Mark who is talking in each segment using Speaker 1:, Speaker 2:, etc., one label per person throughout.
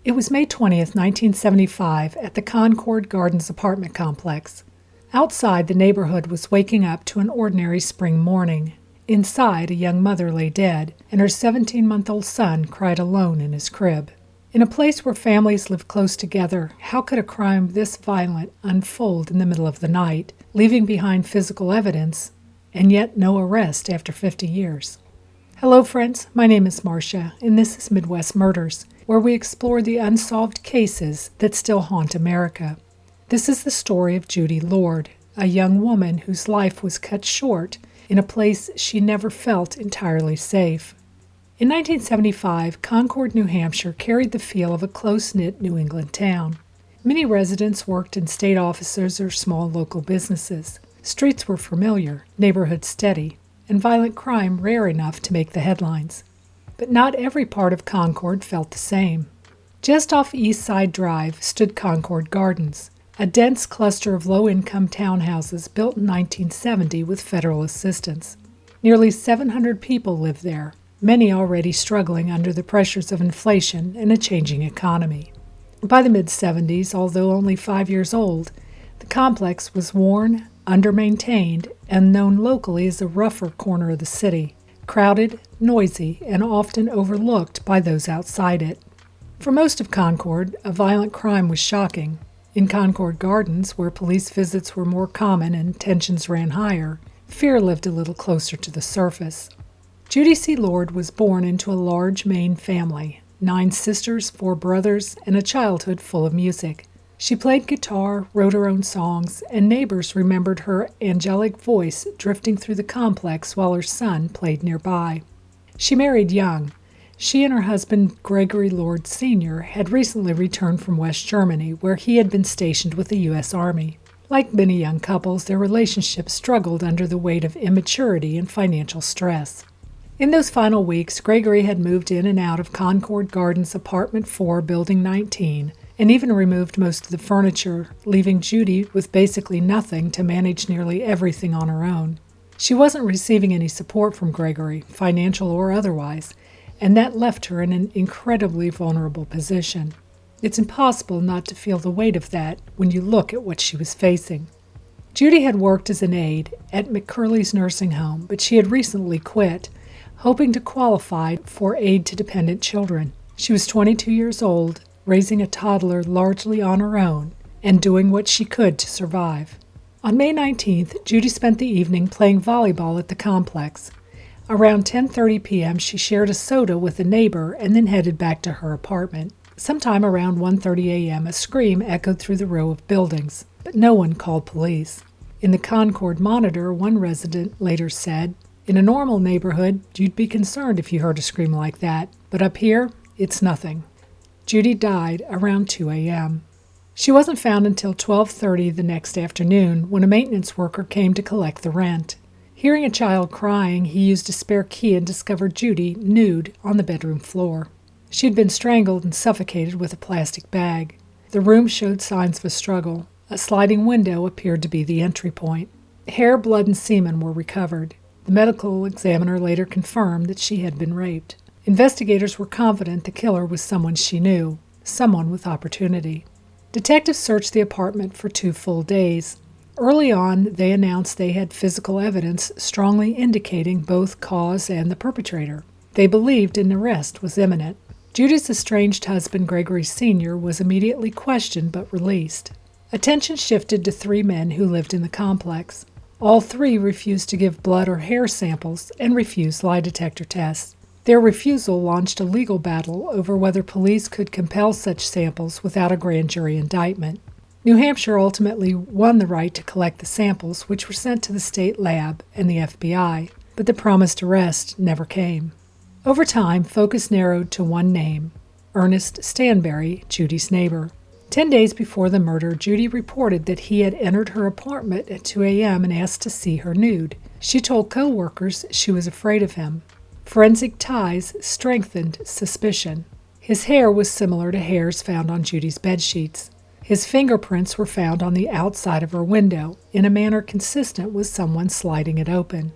Speaker 1: It was May 20th, 1975, at the Concord Gardens apartment complex. Outside, the neighborhood was waking up to an ordinary spring morning. Inside, a young mother lay dead, and her 17-month-old son cried alone in his crib. In a place where families live close together, how could a crime this violent unfold in the middle of the night, leaving behind physical evidence, and yet no arrest after 50 years? Hello, friends. My name is Marcia, and this is Midwest Murders, where we explore the unsolved cases that still haunt America. This is the story of Judy Lord, a young woman whose life was cut short in a place she never felt entirely safe. In 1975, Concord, New Hampshire carried the feel of a close-knit New England town. Many residents worked in state offices or small local businesses. Streets were familiar, neighborhoods steady, and violent crime rare enough to make the headlines. But not every part of Concord felt the same. Just off East Side Drive stood Concord Gardens, a dense cluster of low-income townhouses built in 1970 with federal assistance. Nearly 700 people lived there, many already struggling under the pressures of inflation and a changing economy. By the mid-70s, although only 5 years old, the complex was worn, under-maintained, and known locally as a rougher corner of the city, crowded, noisy, and often overlooked by those outside it. For most of Concord, a violent crime was shocking. In Concord Gardens, where police visits were more common and tensions ran higher, fear lived a little closer to the surface. Judy C. Lord was born into a large Maine family, 9 sisters, 4 brothers, and a childhood full of music. She played guitar, wrote her own songs, and neighbors remembered her angelic voice drifting through the complex while her son played nearby. She married young. She and her husband, Gregory Lord Sr., had recently returned from West Germany, where he had been stationed with the U.S. Army. Like many young couples, their relationship struggled under the weight of immaturity and financial stress. In those final weeks, Gregory had moved in and out of Concord Gardens Apartment 4, Building 19, and even removed most of the furniture, leaving Judy with basically nothing to manage nearly everything on her own. She wasn't receiving any support from Gregory, financial or otherwise, and that left her in an incredibly vulnerable position. It's impossible not to feel the weight of that when you look at what she was facing. Judy had worked as an aide at McCurley's nursing home, but she had recently quit, hoping to qualify for aid to dependent children. She was 22 years old, raising a toddler largely on her own, and doing what she could to survive. On May 19th, Judy spent the evening playing volleyball at the complex. Around 10:30 p.m., she shared a soda with a neighbor and then headed back to her apartment. Sometime around 1:30 a.m., a scream echoed through the row of buildings, but no one called police. In the Concord Monitor, one resident later said, "In a normal neighborhood, you'd be concerned if you heard a scream like that, but up here, it's nothing." Judy died around 2 a.m. She wasn't found until 12:30 the next afternoon when a maintenance worker came to collect the rent. Hearing a child crying, he used a spare key and discovered Judy nude on the bedroom floor. She had been strangled and suffocated with a plastic bag. The room showed signs of a struggle. A sliding window appeared to be the entry point. Hair, blood, and semen were recovered. The medical examiner later confirmed that she had been raped. Investigators were confident the killer was someone she knew, someone with opportunity. Detectives searched the apartment for 2 full days. Early on, they announced they had physical evidence strongly indicating both cause and the perpetrator. They believed an arrest was imminent. Judy's estranged husband, Gregory Sr., was immediately questioned but released. Attention shifted to 3 men who lived in the complex. All 3 refused to give blood or hair samples and refused lie detector tests. Their refusal launched a legal battle over whether police could compel such samples without a grand jury indictment. New Hampshire ultimately won the right to collect the samples, which were sent to the state lab and the FBI, but the promised arrest never came. Over time, focus narrowed to one name, Ernest Stanberry, Judy's neighbor. 10 days before the murder, Judy reported that he had entered her apartment at 2 a.m. and asked to see her nude. She told co-workers she was afraid of him. Forensic ties strengthened suspicion. His hair was similar to hairs found on Judy's bedsheets. His fingerprints were found on the outside of her window, in a manner consistent with someone sliding it open.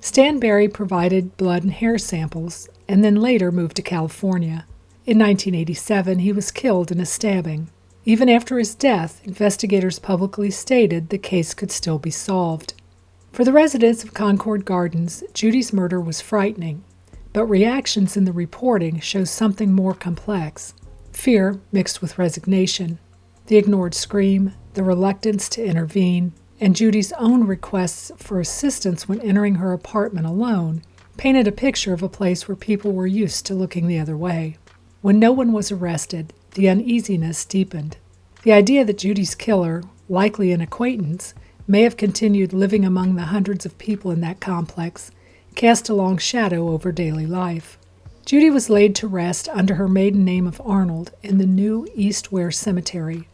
Speaker 1: Stanberry provided blood and hair samples, and then later moved to California. In 1987, he was killed in a stabbing. Even after his death, investigators publicly stated the case could still be solved. For the residents of Concord Gardens, Judy's murder was frightening, but reactions in the reporting show something more complex. Fear mixed with resignation, the ignored scream, the reluctance to intervene, and Judy's own requests for assistance when entering her apartment alone painted a picture of a place where people were used to looking the other way. When no one was arrested, the uneasiness deepened. The idea that Judy's killer, likely an acquaintance, may have continued living among the hundreds of people in that complex cast a long shadow over daily life. Judy was laid to rest under her maiden name of Arnold in the new East Ware Cemetery.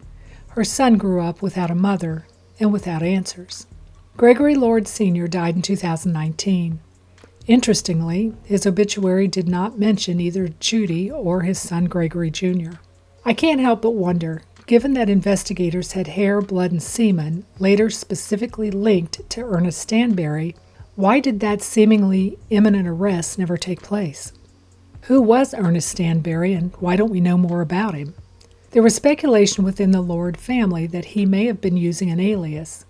Speaker 1: Her son grew up without a mother and without answers. Gregory Lord Sr. died in 2019. Interestingly, his obituary did not mention either Judy or his son Gregory Jr. I can't help but wonder, given that investigators had hair, blood, and semen later specifically linked to Ernest Stanberry, why did that seemingly imminent arrest never take place? Who was Ernest Stanberry, and why don't we know more about him? There was speculation within the Lord family that he may have been using an alias.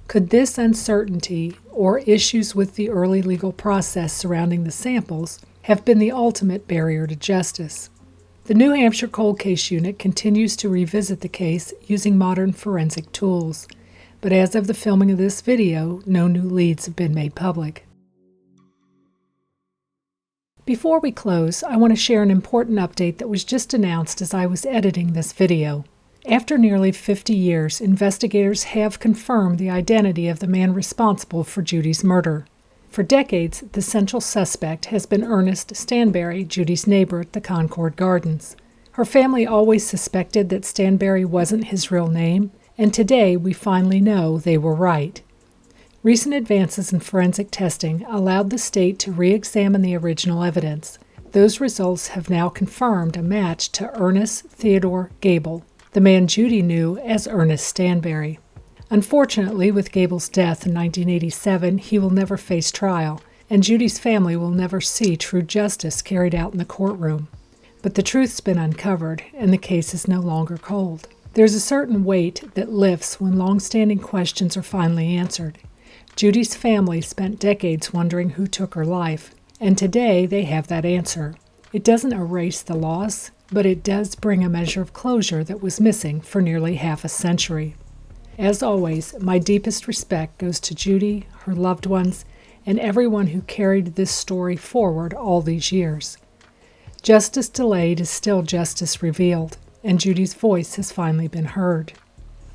Speaker 1: Could this uncertainty or issues with the early legal process surrounding the samples have been the ultimate barrier to justice? The New Hampshire Cold Case Unit continues to revisit the case using modern forensic tools, but as of the filming of this video, no new leads have been made public. Before we close, I want to share an important update that was just announced as I was editing this video. After nearly 50 years, investigators have confirmed the identity of the man responsible for Judy's murder. For decades, the central suspect has been Ernest Stanberry, Judy's neighbor at the Concord Gardens. Her family always suspected that Stanberry wasn't his real name, and today we finally know they were right. Recent advances in forensic testing allowed the state to re-examine the original evidence. Those results have now confirmed a match to Ernest Theodore Gable, the man Judy knew as Ernest Stanberry. Unfortunately, with Gable's death in 1987, he will never face trial, and Judy's family will never see true justice carried out in the courtroom. But the truth's been uncovered, and the case is no longer cold. There's a certain weight that lifts when long-standing questions are finally answered. Judy's family spent decades wondering who took her life, and today they have that answer. It doesn't erase the loss, but it does bring a measure of closure that was missing for nearly half a century. As always, my deepest respect goes to Judy, her loved ones, and everyone who carried this story forward all these years. Justice delayed is still justice revealed, and Judy's voice has finally been heard.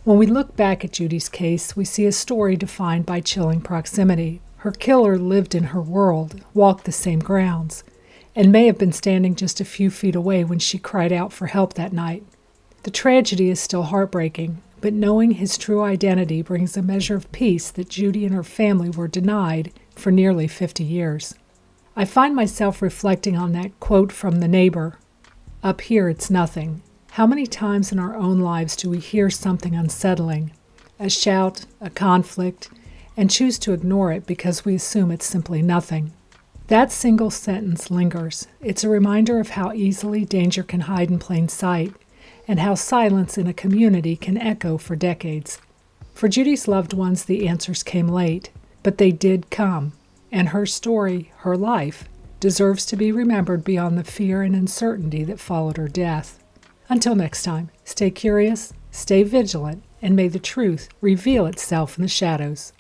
Speaker 1: When we look back at Judy's case, we see a story defined by chilling proximity. Her killer lived in her world, walked the same grounds, and may have been standing just a few feet away when she cried out for help that night. The tragedy is still heartbreaking, but knowing his true identity brings a measure of peace that Judy and her family were denied for nearly 50 years. I find myself reflecting on that quote from the neighbor, "Up here it's nothing." How many times in our own lives do we hear something unsettling, a shout, a conflict, and choose to ignore it because we assume it's simply nothing? That single sentence lingers. It's a reminder of how easily danger can hide in plain sight, and how silence in a community can echo for decades. For Judy's loved ones, the answers came late, but they did come, and her story, her life, deserves to be remembered beyond the fear and uncertainty that followed her death. Until next time, stay curious, stay vigilant, and may the truth reveal itself in the shadows.